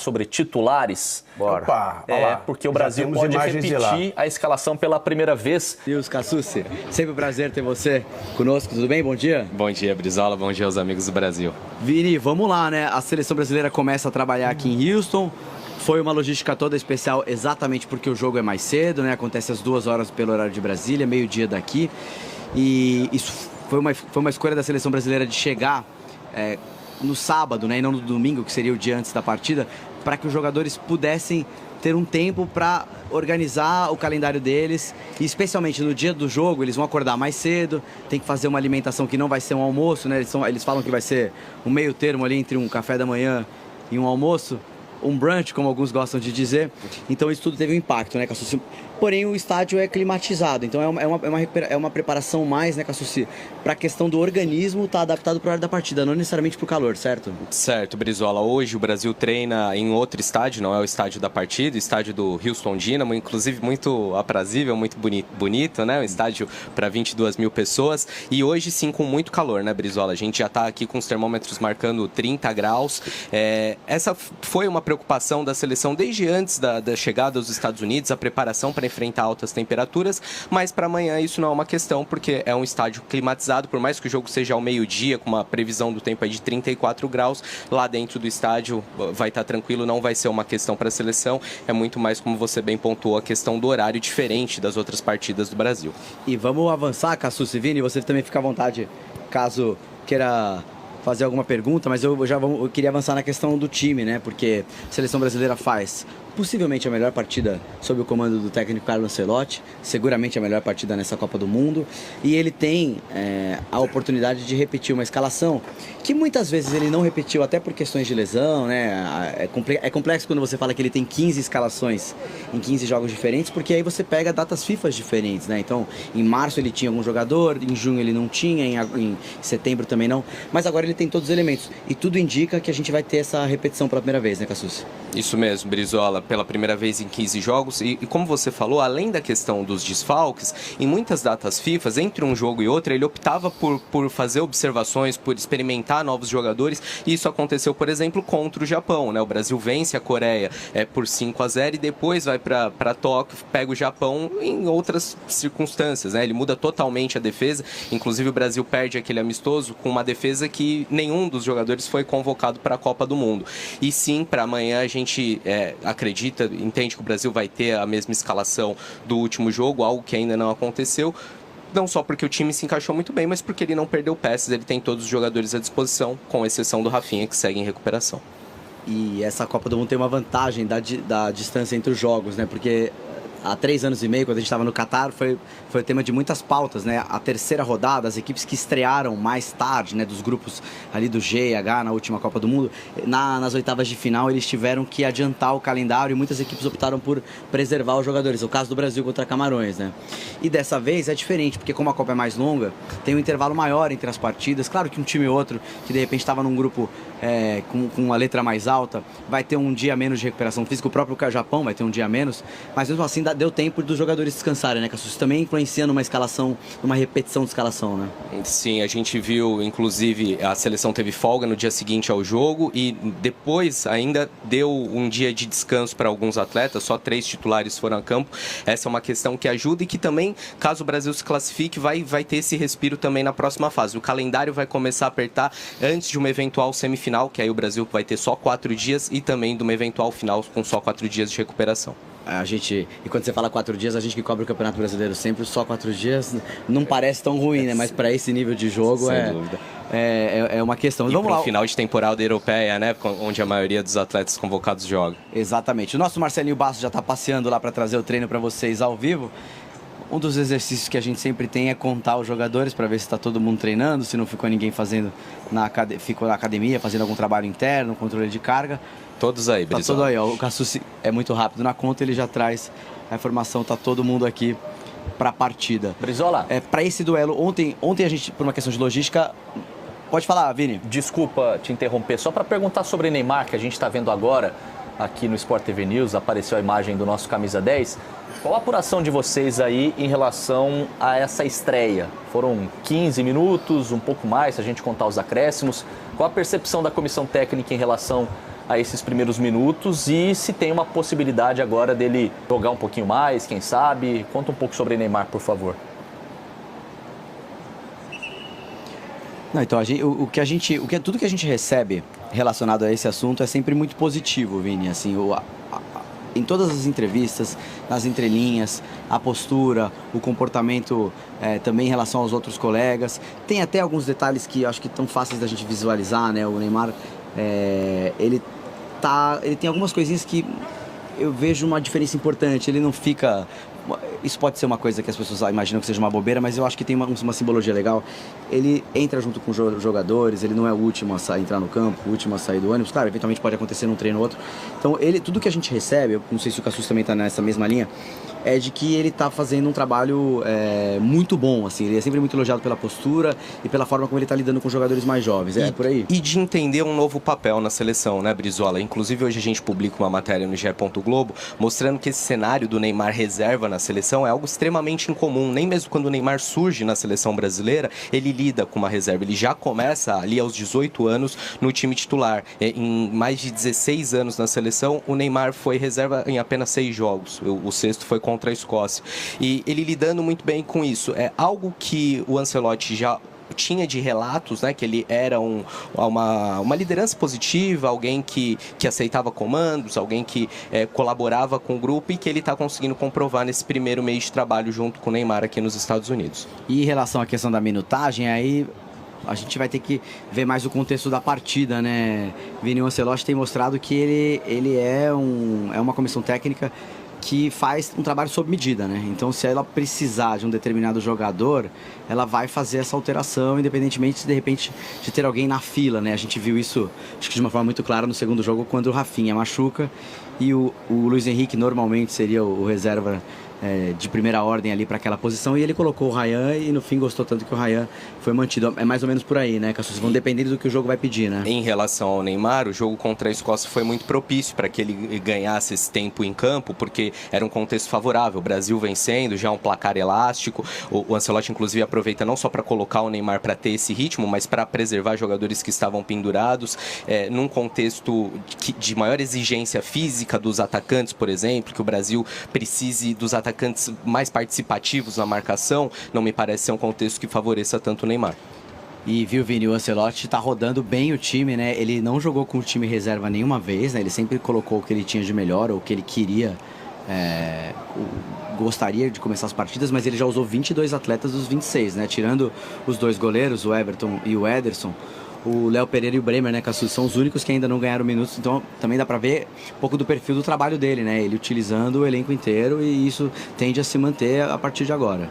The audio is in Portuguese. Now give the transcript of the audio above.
sobre titulares. Bora. Opa, olha lá. Porque o Brasil pode repetir a escalação pela primeira vez. Nils Cassucci, sempre um prazer ter você conosco, tudo bem? Bom dia. Bom dia, Brizola, bom dia aos amigos do Brasil. Vini, vamos lá, né? A seleção brasileira começa a trabalhar aqui em Houston. Foi uma logística toda especial exatamente porque o jogo é mais cedo, né? Acontece às 2 horas pelo horário de Brasília, meio-dia daqui. E isso foi uma escolha da seleção brasileira de chegar no sábado, né? E não no domingo, que seria o dia antes da partida, para que os jogadores pudessem ter um tempo para organizar o calendário deles, e especialmente no dia do jogo eles vão acordar mais cedo, tem que fazer uma alimentação que não vai ser um almoço, né? Eles falam que vai ser um meio termo ali entre um café da manhã e um almoço, um brunch, como alguns gostam de dizer. Então isso tudo teve um impacto, né, Cassucci? Porém, o estádio é climatizado, então é uma preparação mais, né, Cassucci, para a questão do organismo estar adaptado para a hora da partida, não necessariamente para o calor, certo? Certo, Brizola. Hoje o Brasil treina em outro estádio, não é o estádio da partida, o estádio do Houston Dynamo, inclusive muito aprazível, muito bonito, né? Um estádio para 22 mil pessoas. E hoje sim com muito calor, né, Brizola? A gente já está aqui com os termômetros marcando 30 graus. Essa foi uma preocupação da seleção desde antes da chegada aos Estados Unidos, a preparação para enfrentar altas temperaturas, mas para amanhã isso não é uma questão, porque é um estádio climatizado, por mais que o jogo seja ao meio-dia, com uma previsão do tempo aí de 34 graus, lá dentro do estádio vai estar tranquilo, não vai ser uma questão para a seleção, é muito mais, como você bem pontuou, a questão do horário diferente das outras partidas do Brasil. E vamos avançar, Cassucci, Vini, você também fica à vontade, caso queira fazer alguma pergunta, mas eu queria avançar na questão do time, né? Porque a seleção brasileira faz possivelmente a melhor partida sob o comando do técnico Carlo Ancelotti, seguramente a melhor partida nessa Copa do Mundo, e ele tem a oportunidade de repetir uma escalação que muitas vezes ele não repetiu, até por questões de lesão, né? É complexo quando você fala que ele tem 15 escalações em 15 jogos diferentes, porque aí você pega datas FIFA diferentes, né? Então, em março ele tinha algum jogador, em junho ele não tinha, em setembro também não, mas agora ele tem todos os elementos, e tudo indica que a gente vai ter essa repetição pela primeira vez, né, Cassucci? Isso mesmo, Brizola, pela primeira vez em 15 jogos, e como você falou, além da questão dos desfalques, em muitas datas FIFA, entre um jogo e outro, ele optava por fazer observações, por experimentar novos jogadores, e isso aconteceu, por exemplo, contra o Japão, né? O Brasil vence a Coreia por 5-0 e depois vai para Tóquio, pega o Japão em outras circunstâncias, né? Ele muda totalmente a defesa, inclusive o Brasil perde aquele amistoso com uma defesa que nenhum dos jogadores foi convocado para a Copa do Mundo. E sim, para amanhã a gente acredita, entende que o Brasil vai ter a mesma escalação do último jogo, algo que ainda não aconteceu. Não só porque o time se encaixou muito bem, mas porque ele não perdeu peças, ele tem todos os jogadores à disposição, com exceção do Rafinha, que segue em recuperação. E essa Copa do Mundo tem uma vantagem da distância entre os jogos, né? Porque há 3 anos e meio, quando a gente estava no Catar, foi o tema de muitas pautas, né? A terceira rodada, as equipes que estrearam mais tarde, né? Dos grupos ali do G e H na última Copa do Mundo, nas oitavas de final eles tiveram que adiantar o calendário e muitas equipes optaram por preservar os jogadores. O caso do Brasil contra Camarões, né? E dessa vez é diferente, porque como a Copa é mais longa, tem um intervalo maior entre as partidas. Claro que um time ou outro, que de repente estava num grupo com uma letra mais alta, vai ter um dia menos de recuperação física. O próprio Japão vai ter um dia menos, mas mesmo assim deu tempo dos jogadores descansarem, né, Cassucci? Também influencia numa escalação, numa repetição de escalação, né? Sim, a gente viu, inclusive, a seleção teve folga no dia seguinte ao jogo e depois ainda deu um dia de descanso para alguns atletas, só 3 titulares foram a campo. Essa é uma questão que ajuda e que também, caso o Brasil se classifique, vai ter esse respiro também na próxima fase. O calendário vai começar a apertar antes de uma eventual semifinal, que aí o Brasil vai ter só 4 dias, e também de uma eventual final com só 4 dias de recuperação. E quando você fala 4 dias, a gente que cobre o Campeonato Brasileiro sempre, só 4 dias não parece tão ruim, né? Mas para esse nível de jogo sem dúvida. É uma questão. E vamos lá. Final de temporada europeia, né? Onde a maioria dos atletas convocados joga. Exatamente. O nosso Marcelinho Bastos já está passeando lá para trazer o treino para vocês ao vivo. Um dos exercícios que a gente sempre tem é contar os jogadores para ver se está todo mundo treinando, se não ficou ninguém ficou na academia fazendo algum trabalho interno, controle de carga. Todos aí, Brizola. Tá todo aí, ó. O Cassucci é muito rápido na conta, ele já traz a informação, tá todo mundo aqui para a partida. Brizola. Para esse duelo, ontem a gente, por uma questão de logística... Pode falar, Vini. Desculpa te interromper, só para perguntar sobre Neymar, que a gente está vendo agora aqui no Sport TV News, apareceu a imagem do nosso camisa 10. Qual a apuração de vocês aí em relação a essa estreia? Foram 15 minutos, um pouco mais, se a gente contar os acréscimos. Qual a percepção da comissão técnica em relação a esses primeiros minutos e se tem uma possibilidade agora dele jogar um pouquinho mais, quem sabe? Conta um pouco sobre Neymar, por favor. Não, então, tudo que a gente recebe relacionado a esse assunto é sempre muito positivo, Vini. Assim, em todas as entrevistas, nas entrelinhas, a postura, o comportamento também em relação aos outros colegas. Tem até alguns detalhes que acho que estão fáceis da gente visualizar, né? O Neymar, ele tem algumas coisinhas que eu vejo uma diferença importante. Ele não fica... Isso pode ser uma coisa que as pessoas imaginam que seja uma bobeira, mas eu acho que tem uma simbologia legal. Ele entra junto com os jogadores, ele não é o último a entrar no campo, o último a sair do ônibus. Claro, eventualmente pode acontecer num treino ou outro. Então, tudo que a gente recebe, eu não sei se o Cassius também está nessa mesma linha, é de que ele está fazendo um trabalho muito bom, assim. Ele é sempre muito elogiado pela postura e pela forma como ele está lidando com os jogadores mais jovens. É por aí. E de entender um novo papel na seleção, né, Brizola? Inclusive, hoje a gente publica uma matéria no GE. Globo mostrando que esse cenário do Neymar reserva na seleção é algo extremamente incomum. Nem mesmo quando o Neymar surge na seleção brasileira, ele lida com uma reserva. Ele já começa ali aos 18 anos no time titular. Em mais de 16 anos na seleção, o Neymar foi reserva em apenas 6 jogos. O sexto foi contra a Escócia. E ele lidando muito bem com isso. É algo que o Ancelotti já tinha de relatos, né, que ele era uma liderança positiva, alguém que aceitava comandos, alguém que colaborava com o grupo e que ele está conseguindo comprovar nesse primeiro mês de trabalho junto com o Neymar aqui nos Estados Unidos. E em relação à questão da minutagem, aí a gente vai ter que ver mais o contexto da partida, né? Vini, o Ancelotti tem mostrado que ele é uma comissão técnica que faz um trabalho sob medida, né? Então, se ela precisar de um determinado jogador, ela vai fazer essa alteração, independentemente de repente de ter alguém na fila, né? A gente viu isso, acho que de uma forma muito clara no segundo jogo, quando o Rafinha machuca e o Luiz Henrique normalmente seria o reserva de primeira ordem ali para aquela posição, e ele colocou o Ryan e no fim gostou tanto que o Ryan foi mantido. É mais ou menos por aí, né? Que as pessoas vão depender do que o jogo vai pedir, né? Em relação ao Neymar, o jogo contra a Escócia foi muito propício para que ele ganhasse esse tempo em campo, porque era um contexto favorável. O Brasil vencendo, já um placar elástico. O Ancelotti, inclusive, aproveita não só para colocar o Neymar para ter esse ritmo, mas para preservar jogadores que estavam pendurados, num contexto de maior exigência física dos atacantes, por exemplo, que o Brasil precise dos atacantes mais participativos na marcação. Não me parece ser um contexto que favoreça tanto o Neymar. E viu, Vini, o Ancelotti tá rodando bem o time, né? Ele não jogou com o time reserva nenhuma vez, né? Ele sempre colocou o que ele tinha de melhor, ou o que ele queria, gostaria de começar as partidas, mas ele já usou 22 atletas dos 26, né? Tirando os 2 goleiros, o Everton e o Ederson, o Léo Pereira e o Bremer, né, Cassius, são os únicos que ainda não ganharam minutos, então também dá pra ver um pouco do perfil do trabalho dele, né? Ele utilizando o elenco inteiro, e isso tende a se manter a partir de agora.